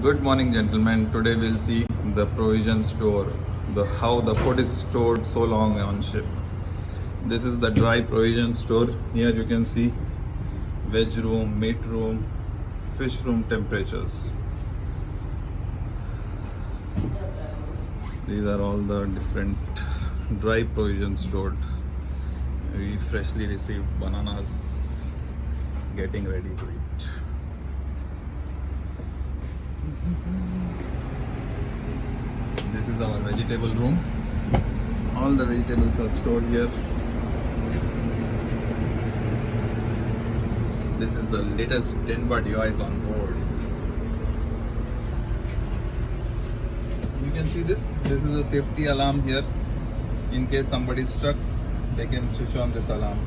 Good morning, gentlemen. Today we'll see the provision store, how the food is stored so long on ship. This is the dry provision store. Here you can see veg room, meat room, fish room temperatures. These are all the different dry provisions stored. We freshly received bananas, getting ready to eat. This is our vegetable room. All the vegetables are stored here. This is the latest 10-watt device on board. You can see this. This is a safety alarm here. In case somebody is struck, they can switch on this alarm.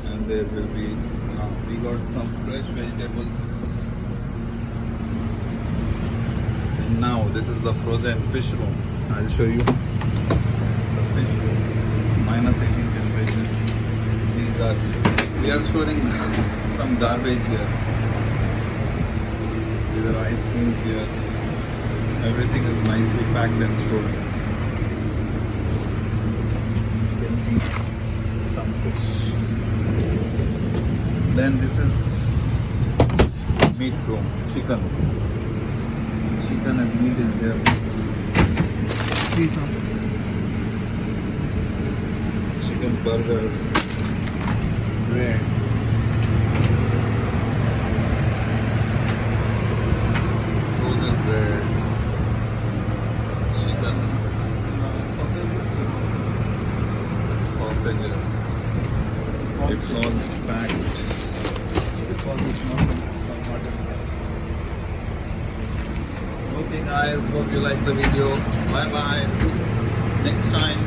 And there will be, we got some fresh vegetables. And now this is the frozen fish room. I'll show you the fish room. -18 temperature. We are storing some garbage here. These are ice creams here. Everything is nicely packed and stored. You can see some fish. Then this is meat room, chicken and meat is there. See some chicken burgers, bread, frozen bread, chicken, sausages. It's all packed. Because it's not somewhat enough. Okay guys, hope you like the video. Bye bye. See you next time.